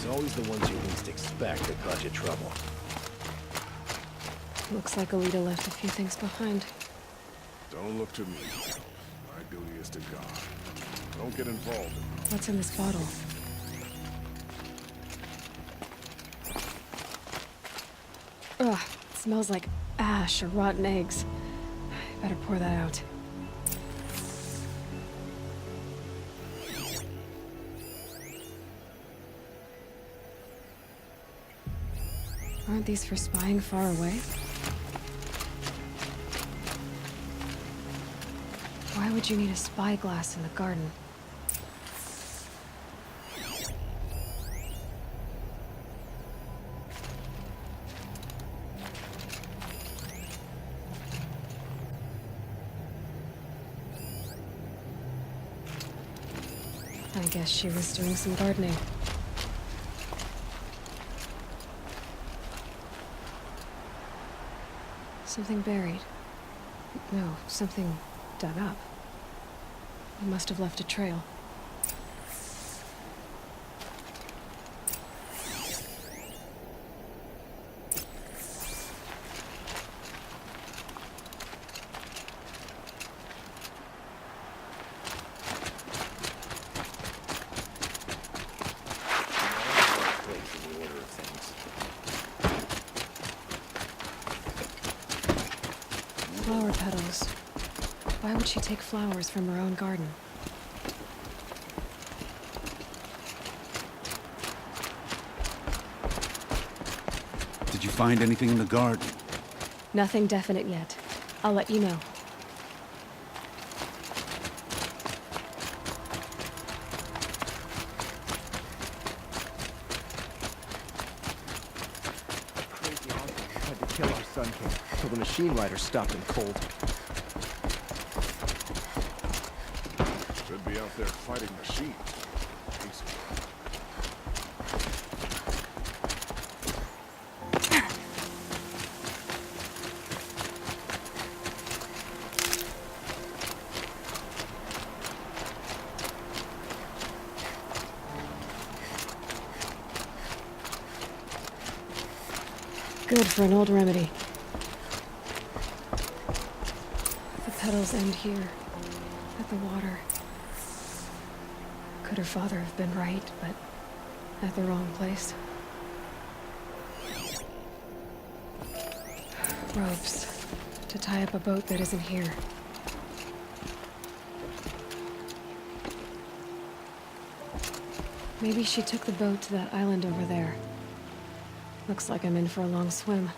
always the ones you least expect that cause you trouble. Looks like Alita left a few things behind. Don't look to me. My duty is to God. Don't get involved. What's in this bottle? Ugh, it smells like ash or rotten eggs. I better pour that out. Aren't these for spying far away? Why would you need a spyglass in the garden? I guess she was doing some gardening. Something buried. No, something dug up. It must have left a trail. Flower petals. Why would she take flowers from her own garden? Did you find anything in the garden? Nothing definite yet. I'll let you know. Crazy uncle tried to kill our Sun King, till the machine rider stopped him cold. Should be out there fighting machines. Peaceful. Good for an old remedy. The petals end here, at the water. Could her father have been right, but at the wrong place? Ropes, to tie up a boat that isn't here. Maybe she took the boat to that island over there. Looks like I'm in for a long swim.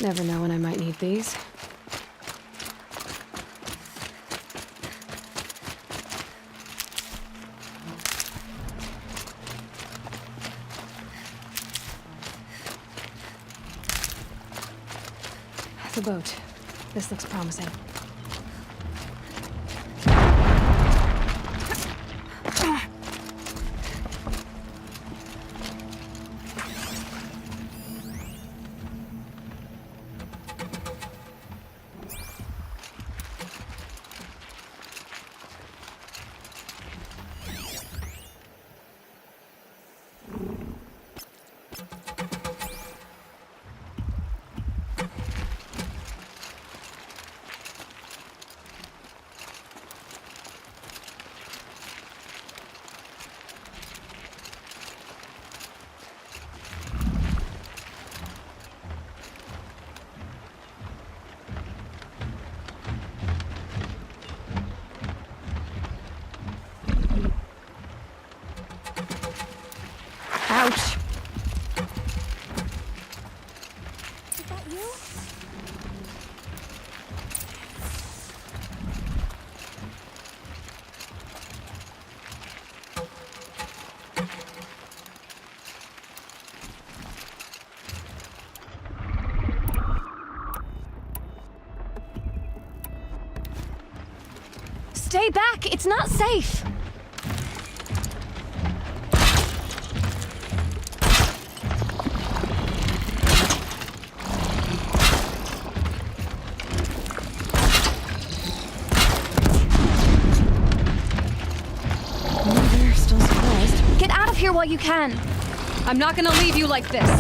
Never know when I might need these. The boat. This looks promising. Ouch! Is that you? Stay back! It's not safe! They're still surprised. Get out of here while you can! I'm not gonna leave you like this.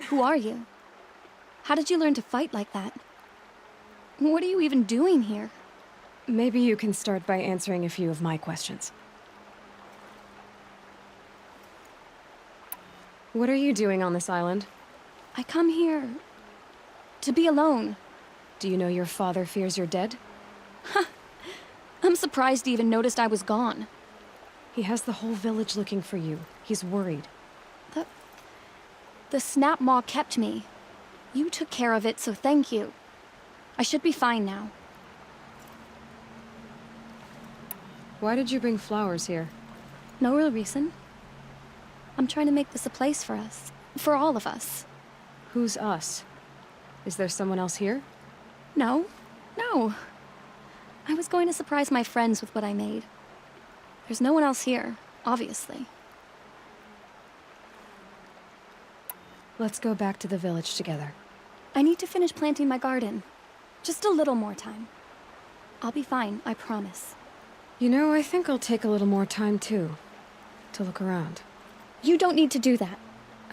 Who are you? How did you learn to fight like that? What are you even doing here? Maybe you can start by answering a few of my questions. What are you doing on this island? I come here to be alone. Do you know your father fears you're dead? I'm surprised he even noticed I was gone. He has the whole village looking for you. He's worried. The snap maw kept me. You took care of it, so thank you. I should be fine now. Why did you bring flowers here? No real reason. I'm trying to make this a place for us. For all of us. Who's us? Is there someone else here? No. No. I was going to surprise my friends with what I made. There's no one else here, obviously. Let's go back to the village together. I need to finish planting my garden. Just a little more time. I'll be fine, I promise. You know, I think I'll take a little more time too. To look around. You don't need to do that.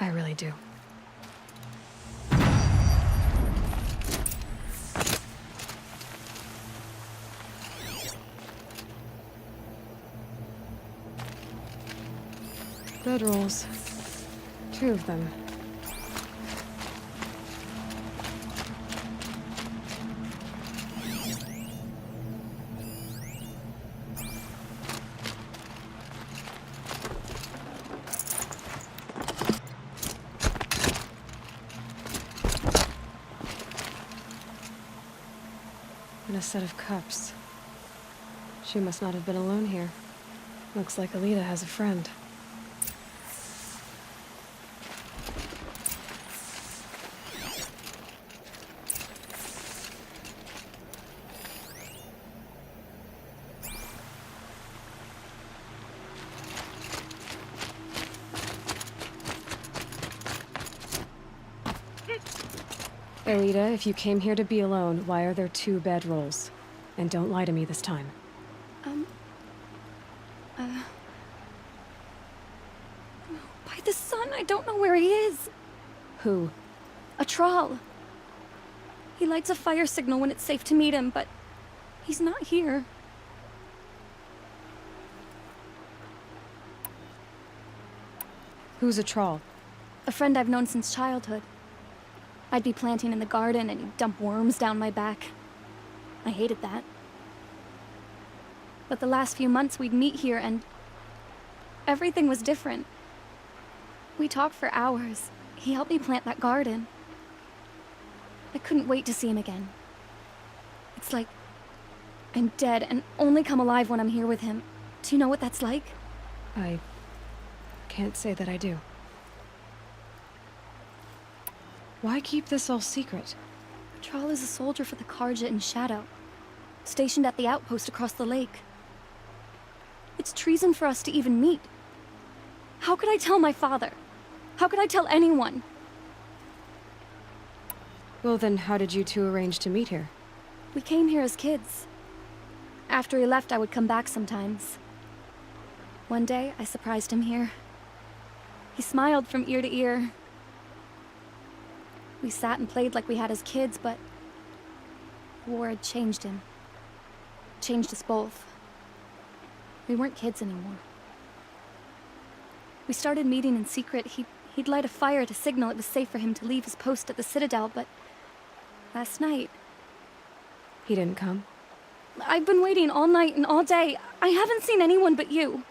I really do. Bedrolls. 2 of them. And a set of cups. She must not have been alone here. Looks like Alita has a friend. Alita, if you came here to be alone, why are there 2 bedrolls? And don't lie to me this time. By the sun, I don't know where he is. Who? A Thrall. He lights a fire signal when it's safe to meet him, but he's not here. Who's a Thrall? A friend I've known since childhood. I'd be planting in the garden and he'd dump worms down my back. I hated that. But the last few months we'd meet here and everything was different. We talked for hours. He helped me plant that garden. I couldn't wait to see him again. It's like I'm dead and only come alive when I'm here with him. Do you know what that's like? I can't say that I do. Why keep this all secret? Thrall is a soldier for the Carja in Shadow, stationed at the outpost across the lake. It's treason for us to even meet. How could I tell my father? How could I tell anyone? Well, then how did you two arrange to meet here? We came here as kids. After he left, I would come back sometimes. One day, I surprised him here. He smiled from ear to ear. We sat and played like we had as kids, but the war had changed him. Changed us both. We weren't kids anymore. We started meeting in secret. He'd light a fire to signal it was safe for him to leave his post at the Citadel, but last night, He didn't come? I've been waiting all night and all day. I haven't seen anyone but you.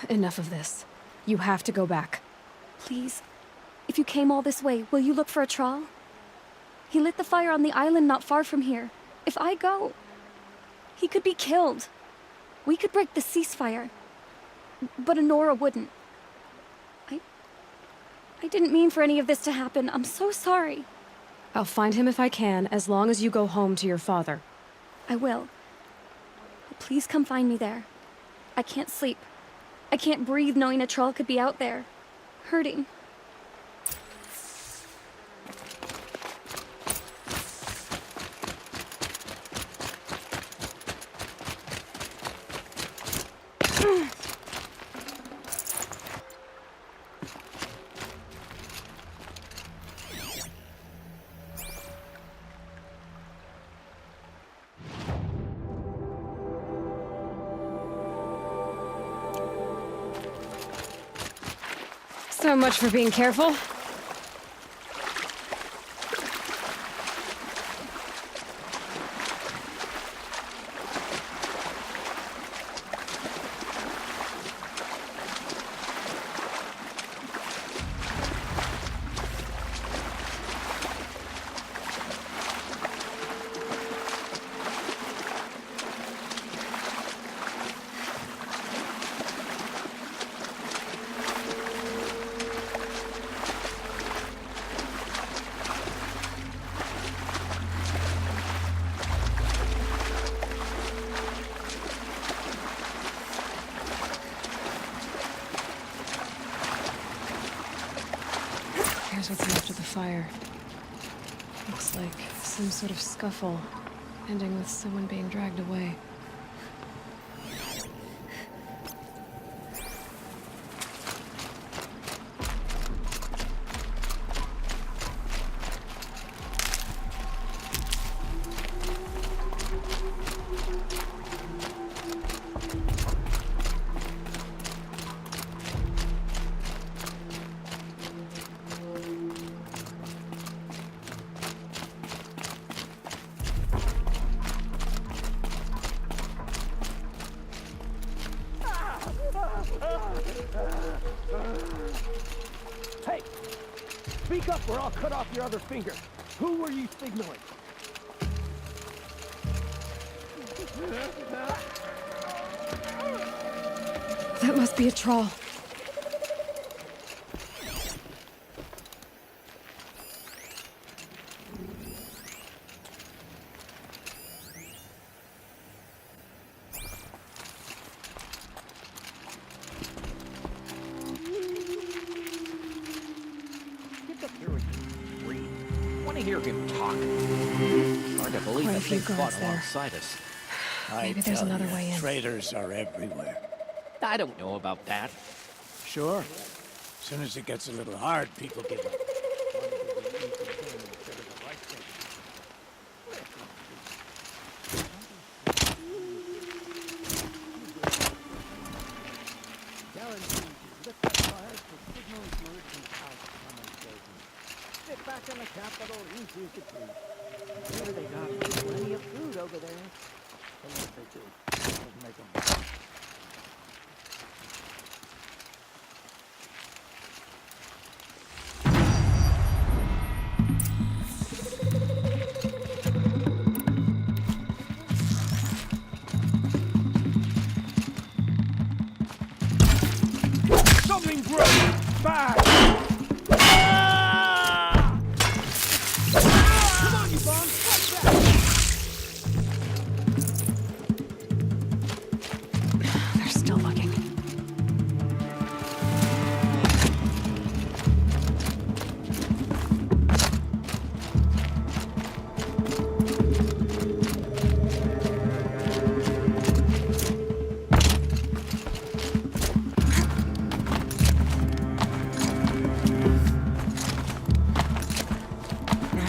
Enough of this. You have to go back. Please, if you came all this way, will you look for a trawl? He lit the fire on the island not far from here. If I go, he could be killed. We could break the ceasefire, but Honora wouldn't. I didn't mean for any of this to happen. I'm so sorry. I'll find him if I can, as long as you go home to your father. I will. But please come find me there. I can't sleep. I can't breathe knowing a troll could be out there, hurting. So much for being careful. Here's what's left of the fire. Looks like some sort of scuffle, ending with someone being dragged away. Hey! Speak up or I'll cut off your other finger. Who were you signaling? That must be a troll. Get up here and breathe. Want to hear him talk. Hard to believe Quite a that few thing fought guards there. alongside us. Maybe there's another way in. Traitors are everywhere. I don't know about that. Sure. As soon as it gets a little hard, people give up. Sit back in the capital, easy as the tree. Sure, they got plenty of food over there. Unless they do. Doesn't make 'em. Something broke! Back! Come on, you bum! What's that?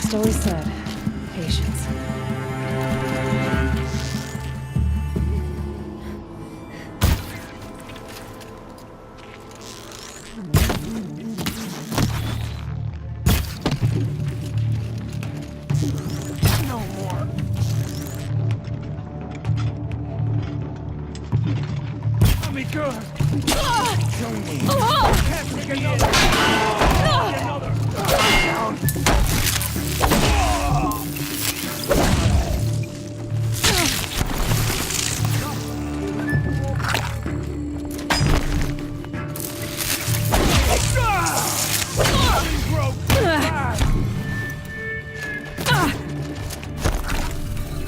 just always said, patience. No more. Let me go. Kill me. Can't take another. Another. Down.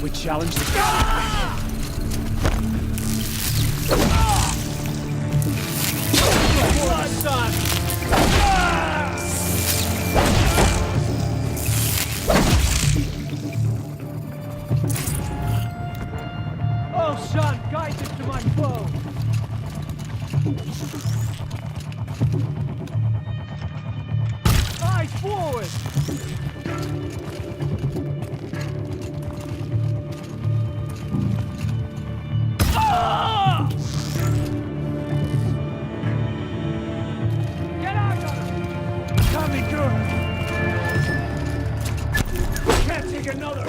We challenge the Oh, son, guide it to my foe. Eyes forward. Ah! Get out of it! Tommy, good. Can't take another.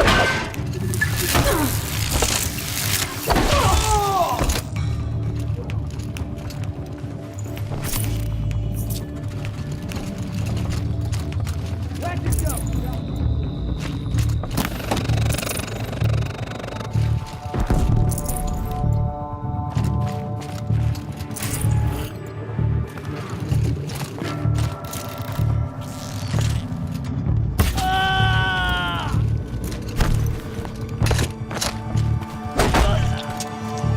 Let it go.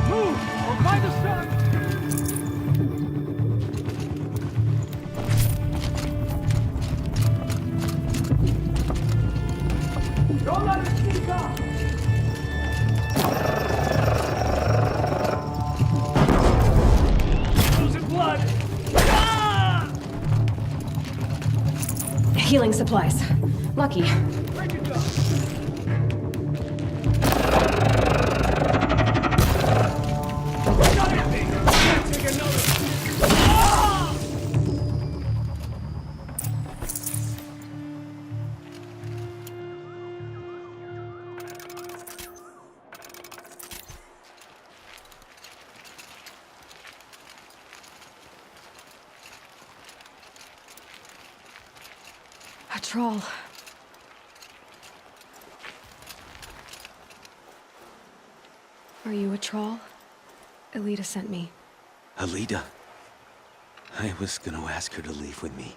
Move! Or find the sun! Don't let it sneak up! Losing blood! Ah! Healing supplies. Lucky. Where'd you go? Shut it, me! Can't take another! Ah! A troll. Are you a troll? Elita sent me. Alita. I was gonna ask her to leave with me.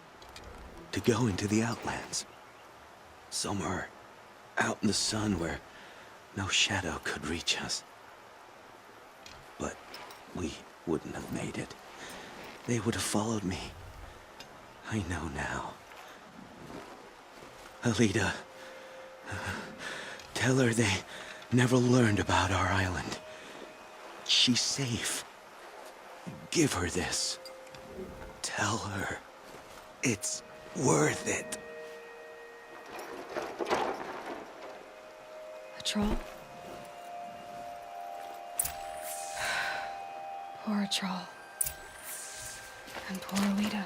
To go into the Outlands. Somewhere out in the sun where no shadow could reach us. But we wouldn't have made it. They would have followed me. I know now. Alita, tell her they never learned about our island. She's safe. Give her this. Tell her it's worth it. A troll? Poor troll. And poor Alita.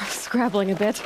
Scrabbling a bit.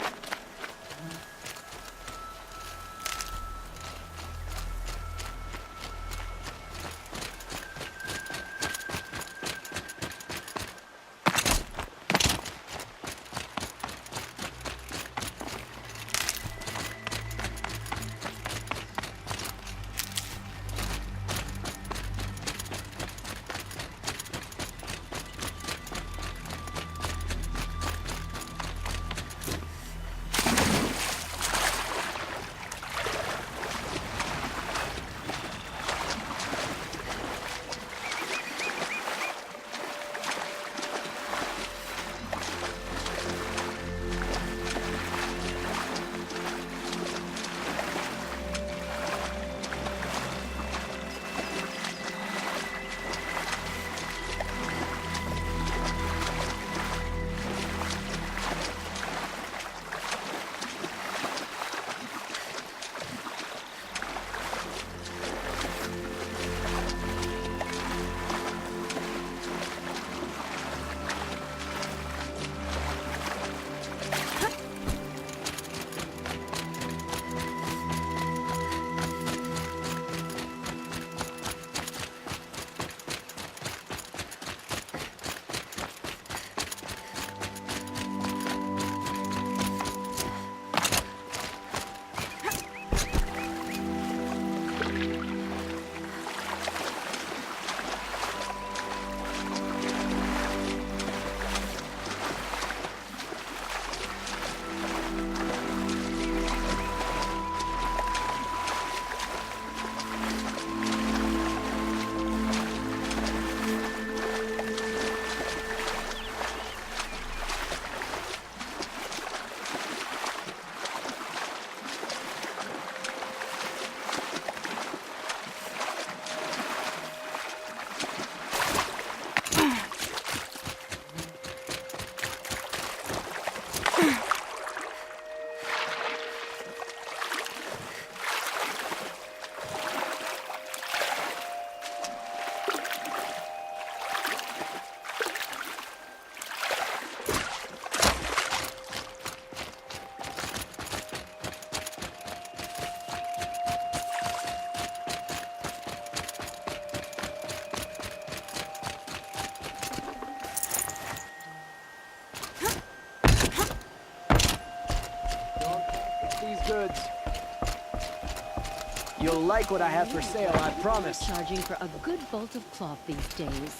You'll like what I have for sale, I promise. Charging for a good bolt of cloth these days.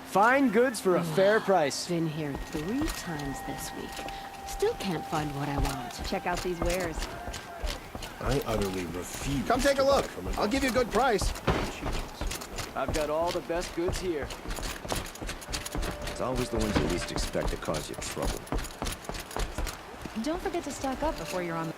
Fine goods for a fair price. Been here 3 times this week. Still can't find what I want. Check out these wares. I utterly refuse. Come take a to buy look. from an I'll give you a good price. I've got all the best goods here. It's always the ones you least expect to cause you trouble. Don't forget to stock up before you're on the...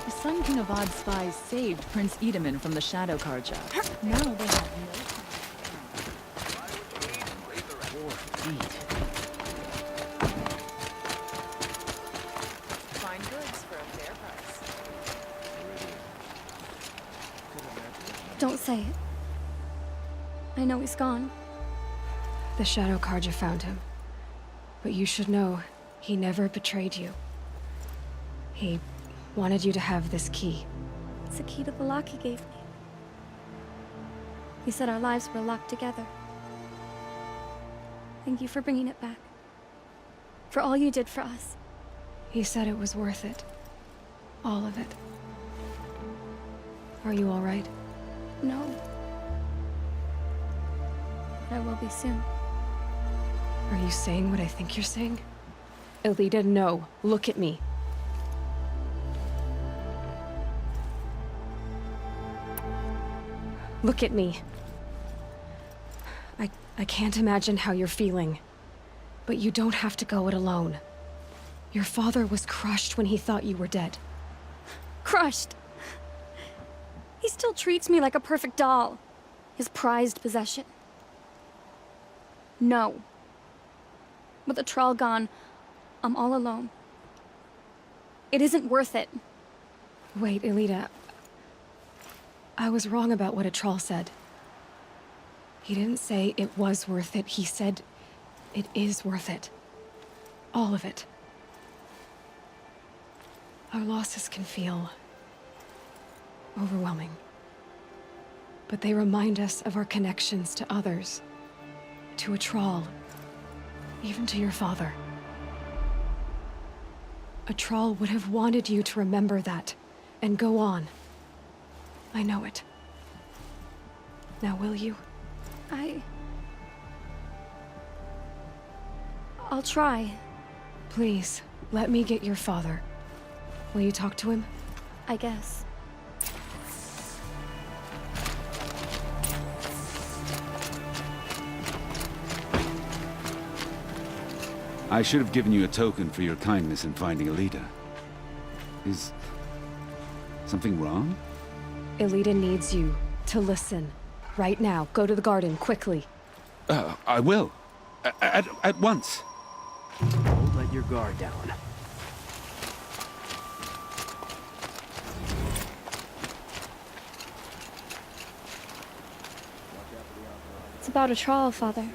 The Sun King of Odd Spies saved Prince Edaman from the Shadow Carja. Now they have no... Fine goods for a fair price. Don't say it. I know he's gone. The Shadow Carja found him. But you should know, he never betrayed you. He wanted you to have this key. It's a key to the lock he gave me. He said our lives were locked together. Thank you for bringing it back. For all you did for us. He said it was worth it. All of it. Are you all right? No. But I will be soon. Are you saying what I think you're saying? Elita, no. Look at me. Look at me. I can't imagine how you're feeling. But you don't have to go it alone. Your father was crushed when he thought you were dead. Crushed! He still treats me like a perfect doll. His prized possession. No. With the Thrall gone, I'm all alone. It isn't worth it. Wait, Elita. I was wrong about what a Thrall said. He didn't say it was worth it. He said it is worth it. All of it. Our losses can feel overwhelming. But they remind us of our connections to others. To a Thrall. Even to your father. A Thrall would have wanted you to remember that and go on. I know it. Now will you? I'll try. Please, let me get your father. Will you talk to him? I guess. I should have given you a token for your kindness in finding Elita. Is something wrong? Elita needs you to listen. Right now. Go to the garden, quickly. I will. At once. Don't let your guard down. It's about a Thrall, Father.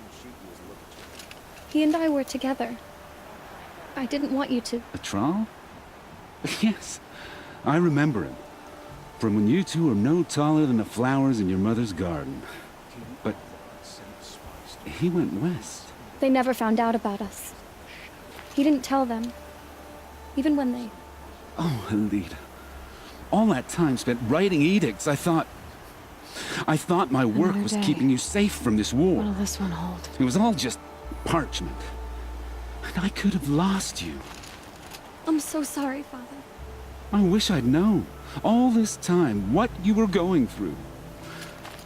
He and I were together. I didn't want you to. A Thrall? Yes. I remember him. From when you two were no taller than the flowers in your mother's garden. But he went west. They never found out about us. He didn't tell them. Even when they... Oh, Elita. All that time spent writing edicts, I thought my work Another was day. keeping you safe from this war. What'll this one hold? It was all just parchment. And I could have lost you. I'm so sorry, Father. I wish I'd known, all this time, what you were going through.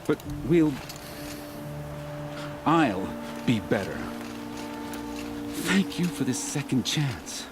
But I'll be better. Thank you for this second chance.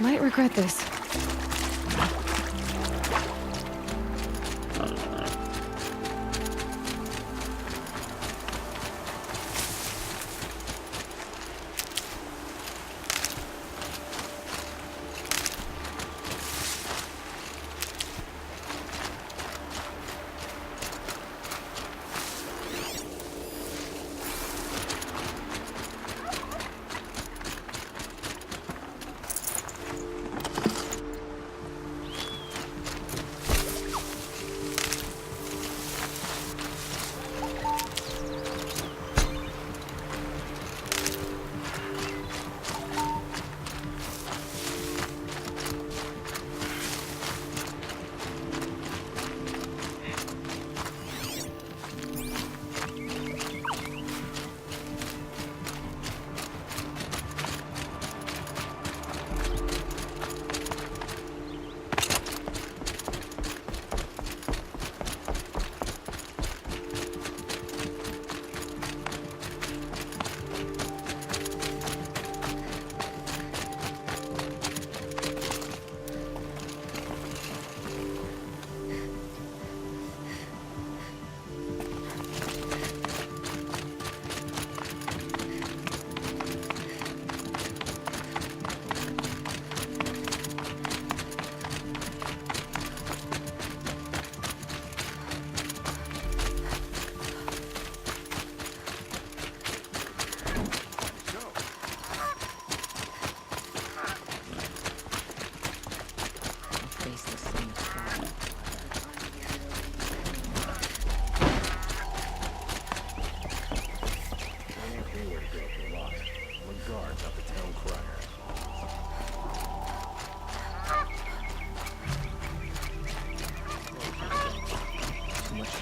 Might regret this.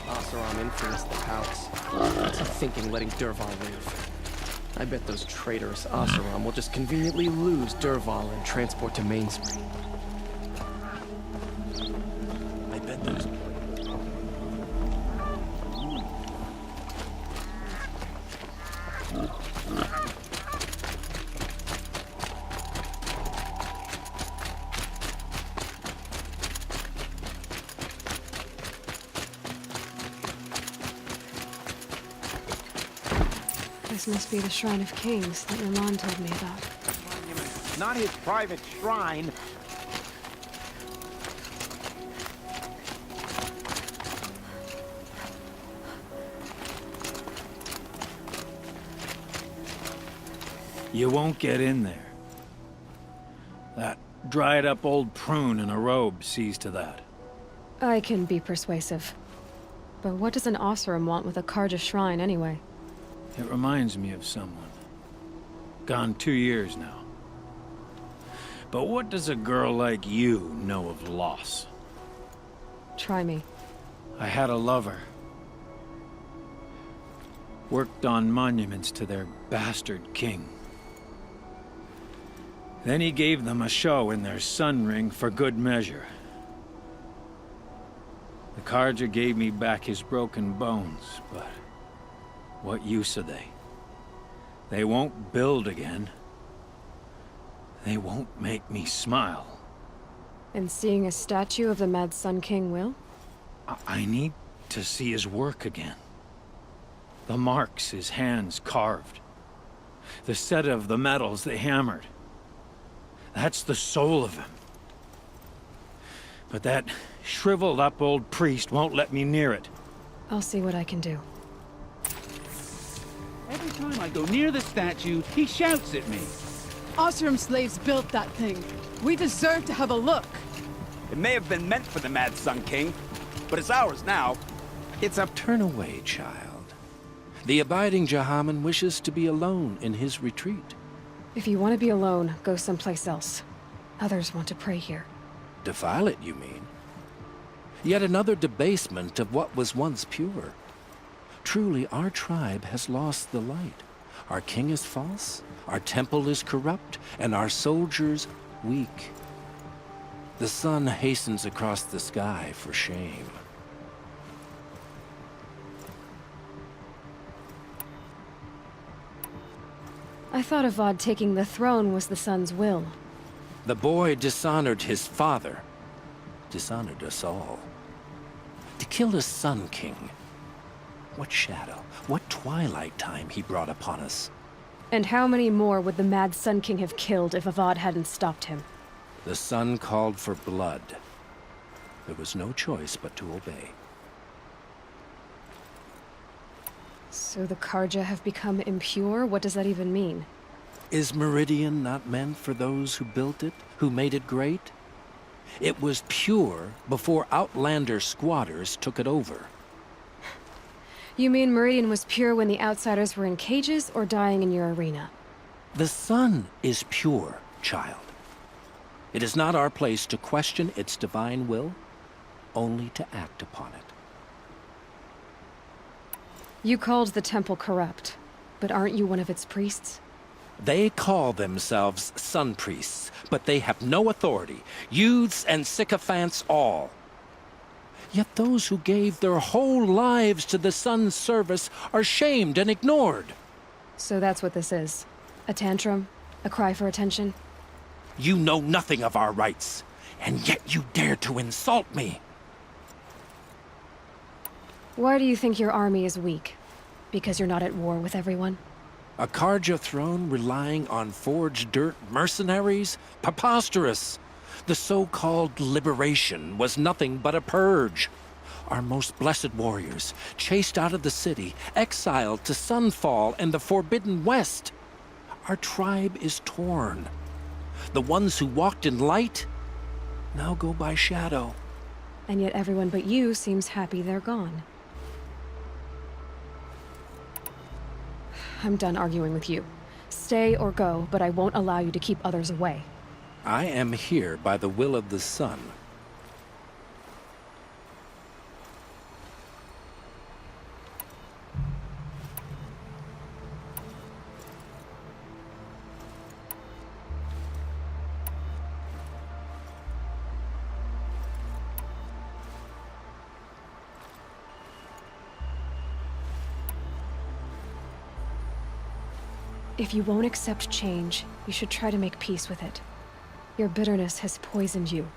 Oseram influenced the palace. What's he thinking letting Dervahl live? I bet those traitorous Oseram will just conveniently lose Dervahl and transport to Mainspring. I bet those... This must be the Shrine of Kings that your mom told me about. Not his private shrine. You won't get in there. That dried-up old prune in a robe sees to that. I can be persuasive. But what does an Oseram want with a Carja shrine, anyway? It reminds me of someone. Gone 2 years now. But what does a girl like you know of loss? Try me. I had a lover. Worked on monuments to their bastard king. Then he gave them a show in their sun ring for good measure. The Carja gave me back his broken bones, but what use are they? They won't build again. They won't make me smile. And seeing a statue of the Mad Sun King will? I need to see his work again. The marks his hands carved. The set of the metals they hammered. That's the soul of him. But that shriveled up old priest won't let me near it. I'll see what I can do. Every time I go near the statue, he shouts at me. Oseram slaves built that thing. We deserve to have a look. It may have been meant for the Mad Sun King, but it's ours now. It's up. Turn away, child. The abiding Jahaman wishes to be alone in his retreat. If you want to be alone, go someplace else. Others want to pray here. Defile it, you mean? Yet another debasement of what was once pure. Truly, our tribe has lost the light. Our king is false, our temple is corrupt, and our soldiers weak. The sun hastens across the sky for shame. I thought Avad taking the throne was the sun's will. The boy dishonored his father, dishonored us all. To kill a sun king. What shadow, what twilight time he brought upon us. And how many more would the mad Sun King have killed if Avad hadn't stopped him? The sun called for blood. There was no choice but to obey. So the Karja have become impure? What does that even mean? Is Meridian not meant for those who built it, who made it great? It was pure before Outlander squatters took it over. You mean Meridian was pure when the outsiders were in cages or dying in your arena? The sun is pure, child. It is not our place to question its divine will, only to act upon it. You called the temple corrupt, but aren't you one of its priests? They call themselves sun priests, but they have no authority, youths and sycophants all. Yet those who gave their whole lives to the sun's service are shamed and ignored. So that's what this is. A tantrum? A cry for attention? You know nothing of our rights, and yet you dare to insult me. Why do you think your army is weak? Because you're not at war with everyone? A Karja throne relying on forged dirt mercenaries? Preposterous! The so-called liberation was nothing but a purge. Our most blessed warriors, chased out of the city, exiled to Sunfall and the Forbidden West. Our tribe is torn. The ones who walked in light now go by shadow. And yet everyone but you seems happy they're gone. I'm done arguing with you. Stay or go, but I won't allow you to keep others away. I am here by the will of the sun. If you won't accept change, you should try to make peace with it. Your bitterness has poisoned you.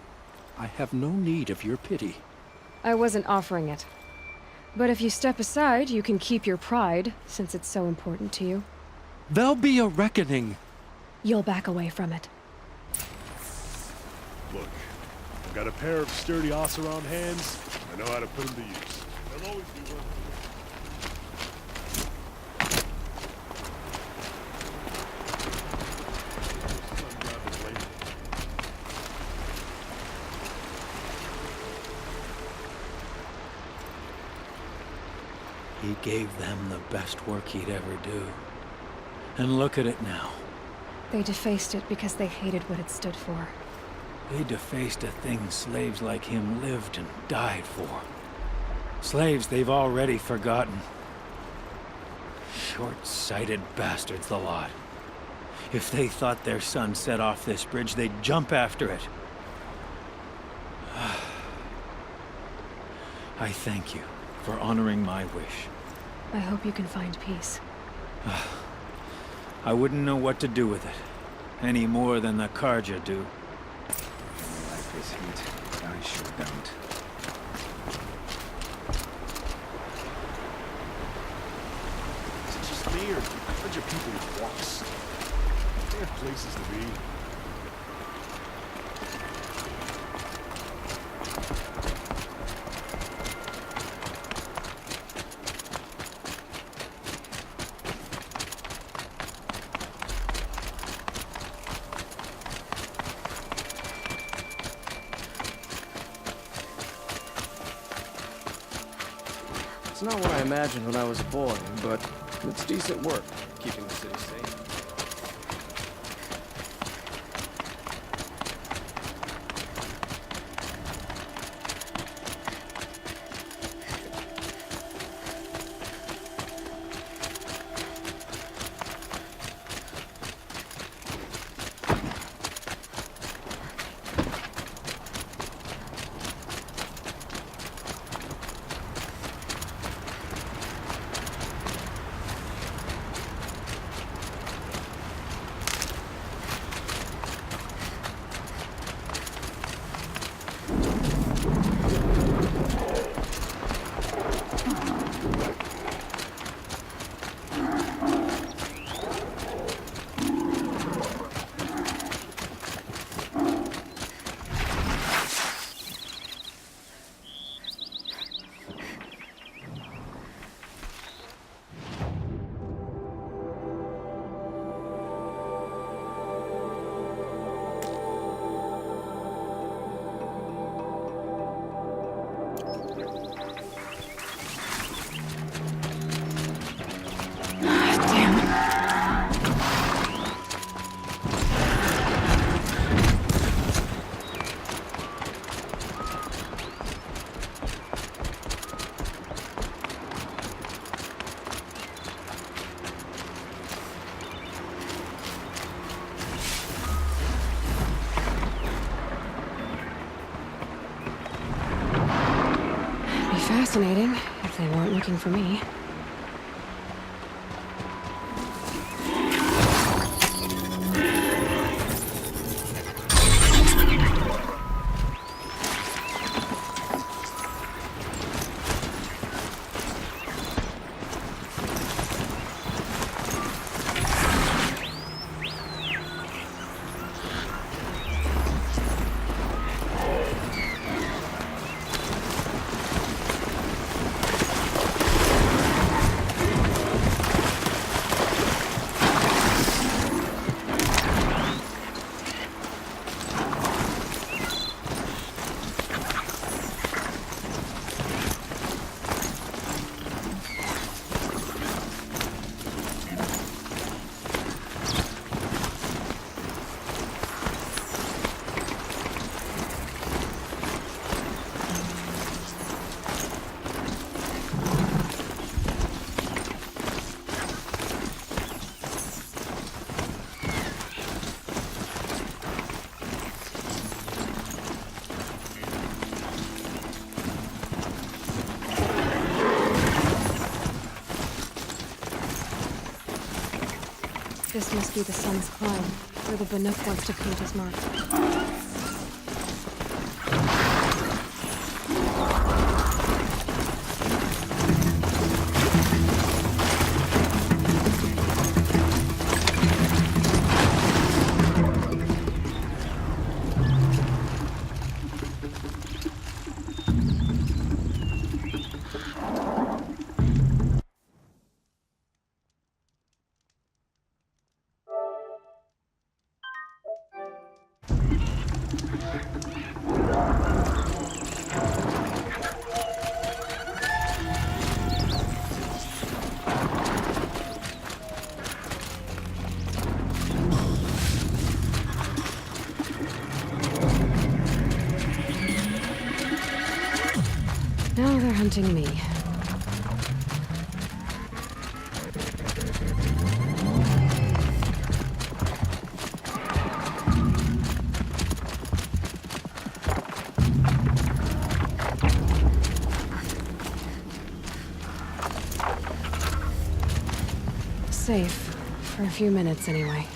I have no need of your pity. I wasn't offering it. But if you step aside, you can keep your pride, since it's so important to you. There'll be a reckoning. You'll back away from it. Look, I've got a pair of sturdy Oseram hands. I know how to put them to use. They'll always be worth it. He gave them the best work he'd ever do. And look at it now. They defaced it because they hated what it stood for. They defaced a thing slaves like him lived and died for. Slaves they've already forgotten. Short-sighted bastards, the lot. If they thought their son set off this bridge, they'd jump after it. I thank you for honoring my wish. I hope you can find peace. I wouldn't know what to do with it, any more than the Karja do. I like this heat. I sure don't. Is it just me, or a bunch of people with walks? They have places to be. It's not what I imagined when I was a boy, but it's decent work, keeping the city safe. Fascinating, if they weren't looking for me. This must be the sun's climb, where the Banuk wants to paint his mark. Now they're hunting me. Safe. For a few minutes, anyway.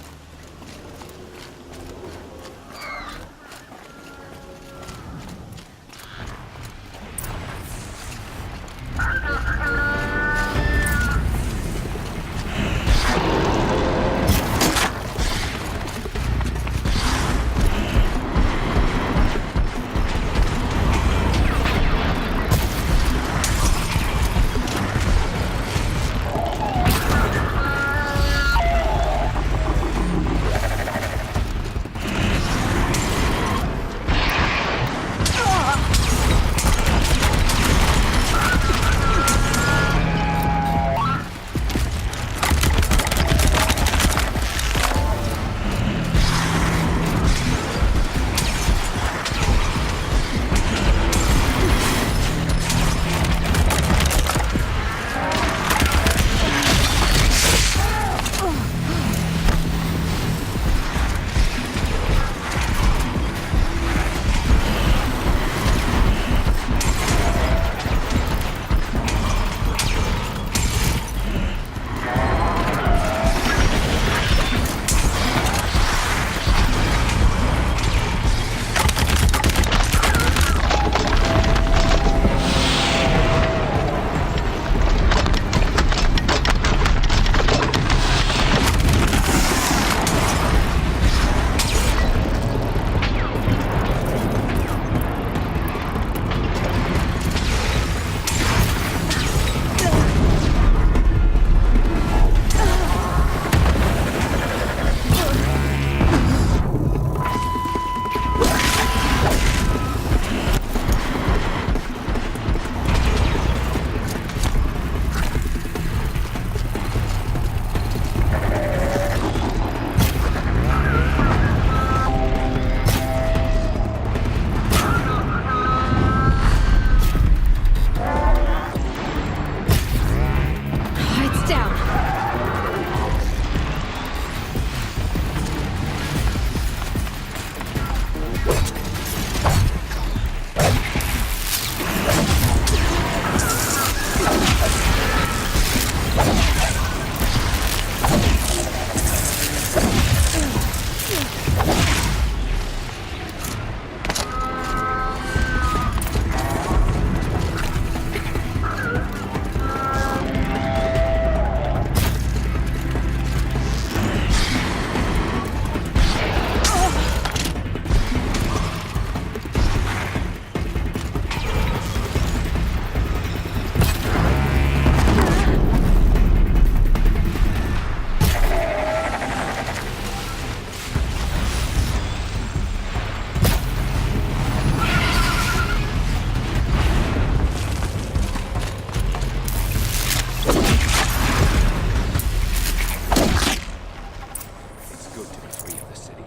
history of the city.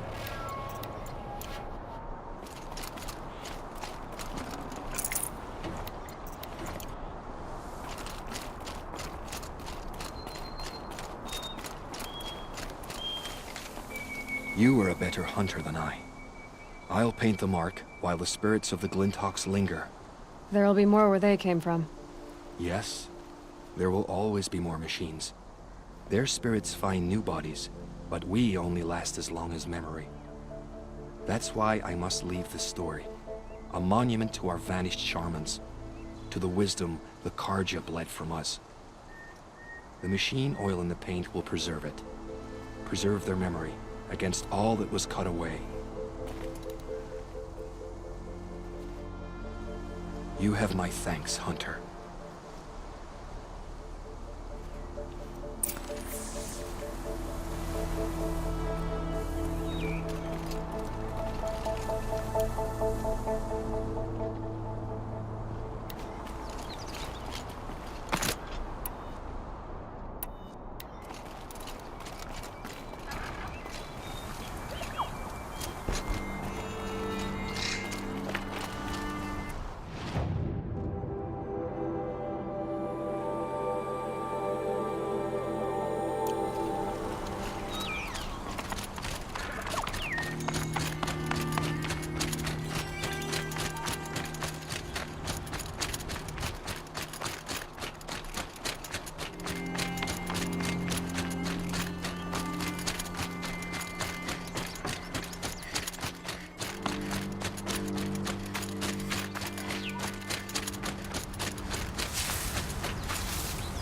You are a better hunter than I. I'll paint the mark while the spirits of the Glinthawks linger. There'll be more where they came from. Yes, there will always be more machines. Their spirits find new bodies, but we only last as long as memory. That's why I must leave this story. A monument to our vanished shamans, to the wisdom the Carja bled from us. The machine oil in the paint will preserve it. Preserve their memory against all that was cut away. You have my thanks, Hunter.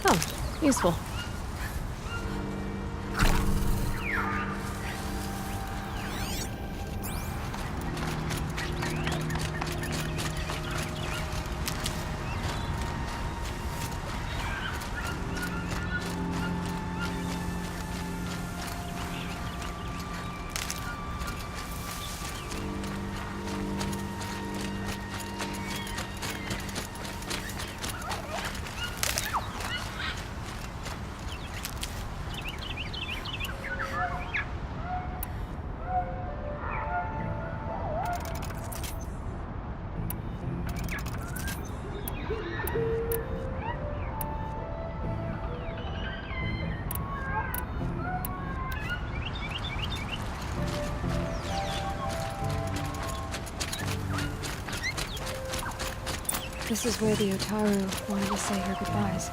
Oh, useful. This is where the Otaru wanted to say her goodbyes.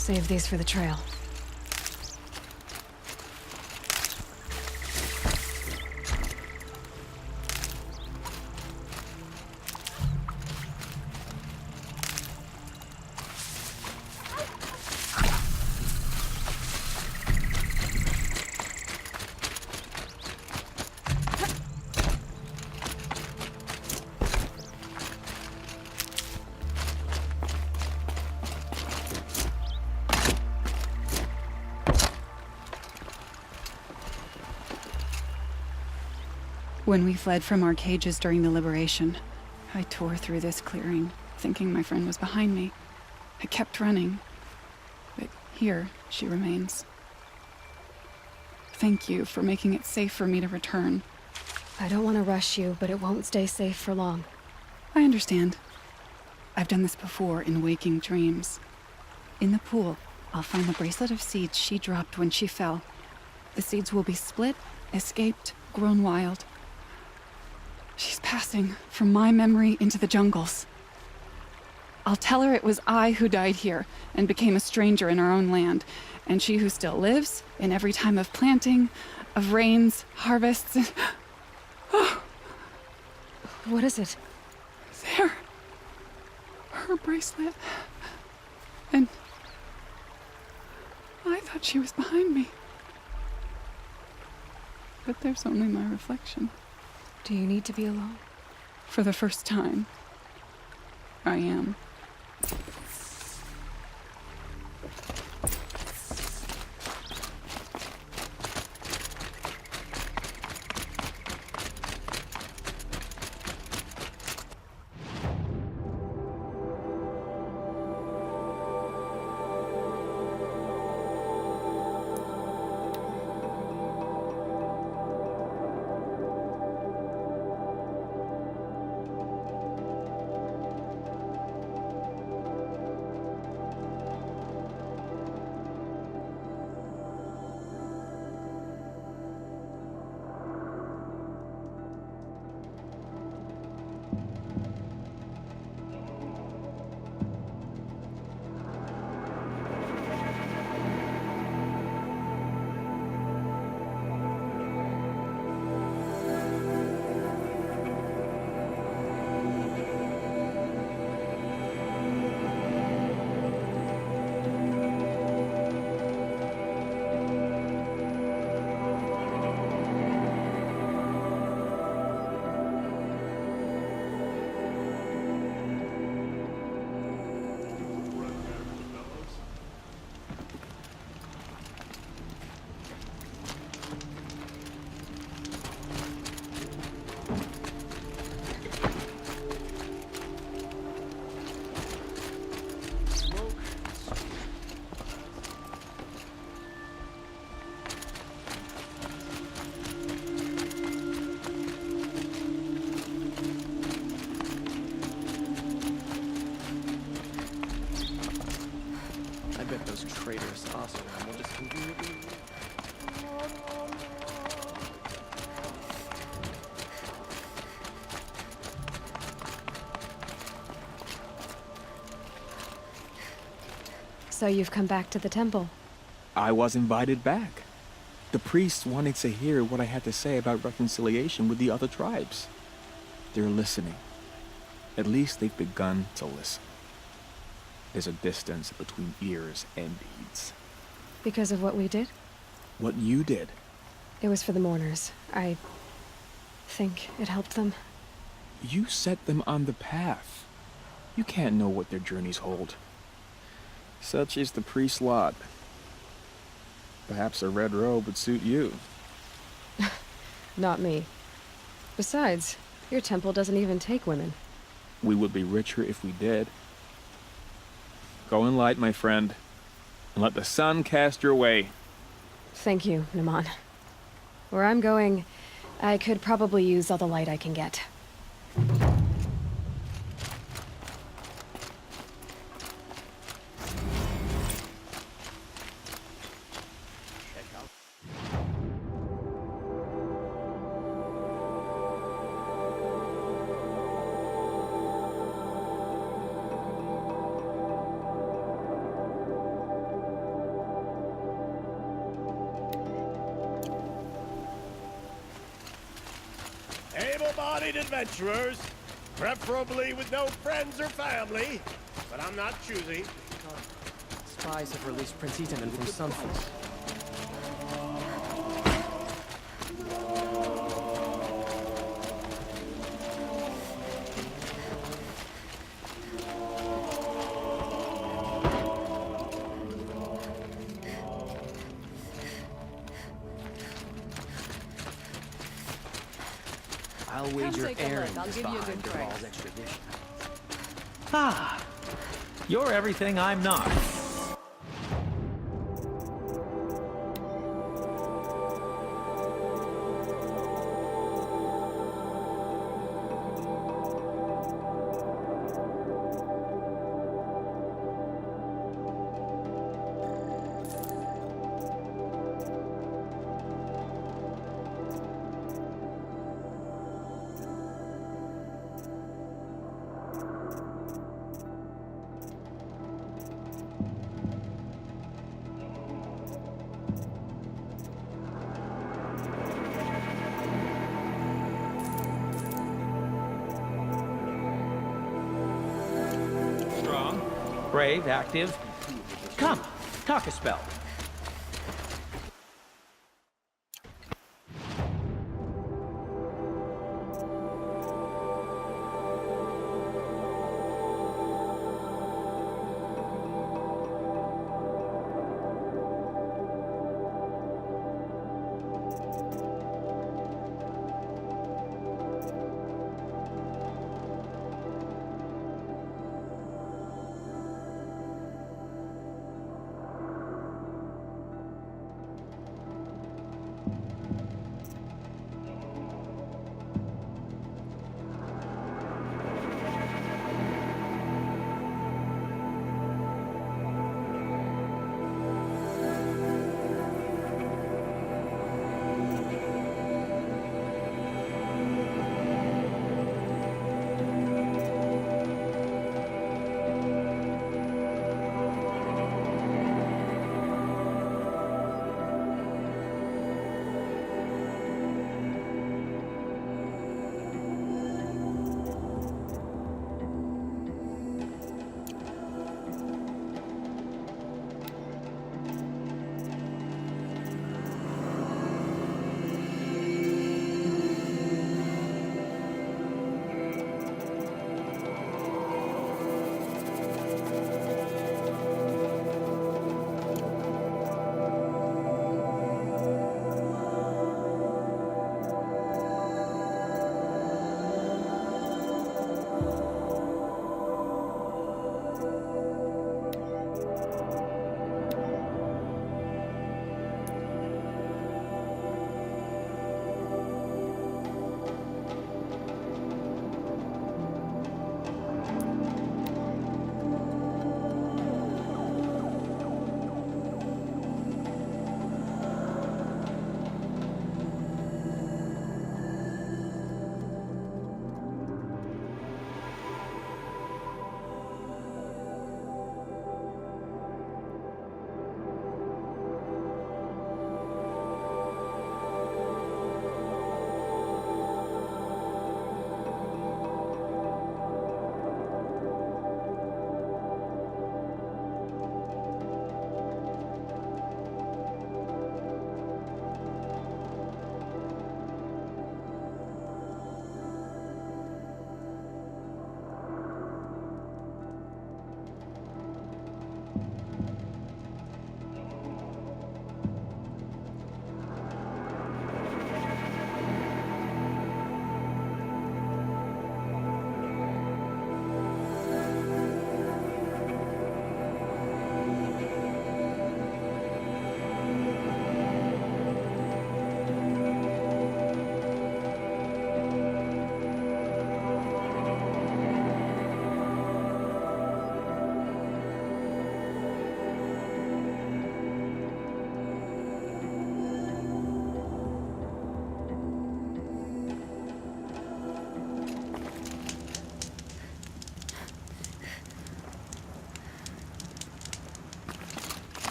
Save these for the trail. When we fled from our cages during the liberation, I tore through this clearing, thinking my friend was behind me. I kept running, but here she remains. Thank you for making it safe for me to return. I don't want to rush you, but it won't stay safe for long. I understand. I've done this before in waking dreams. In the pool, I'll find the bracelet of seeds she dropped when she fell. The seeds will be split, escaped, grown wild. She's passing from my memory into the jungles. I'll tell her it was I who died here and became a stranger in our own land, and she who still lives in every time of planting, of rains, harvests, and... Oh. What is it? There. Her bracelet. And... I thought she was behind me. But there's only my reflection. Do you need to be alone? For the first time, I am. Traitorous Oseram will just conveniently... So you've come back to the temple? I was invited back. The priests wanted to hear what I had to say about reconciliation with the other tribes. They're listening. At least they've begun to listen. There's a distance between ears and deeds. Because of what we did? What you did. It was for the mourners. I think it helped them. You set them on the path. You can't know what their journeys hold. Such is the priest's lot. Perhaps a red robe would suit you. Not me. Besides, your temple doesn't even take women. We would be richer if we did. Go in light, my friend, and let the sun cast your way. Thank you, Naman. Where I'm going, I could probably use all the light I can get. able-bodied adventurers, preferably with no friends or family, but I'm not choosy. Spies have released Prince Itamen from Sunfield. I'll wager Aaron is behind Dervahl's extradition. Ah, you're everything I'm not. Brave, active. Come, talk a spell.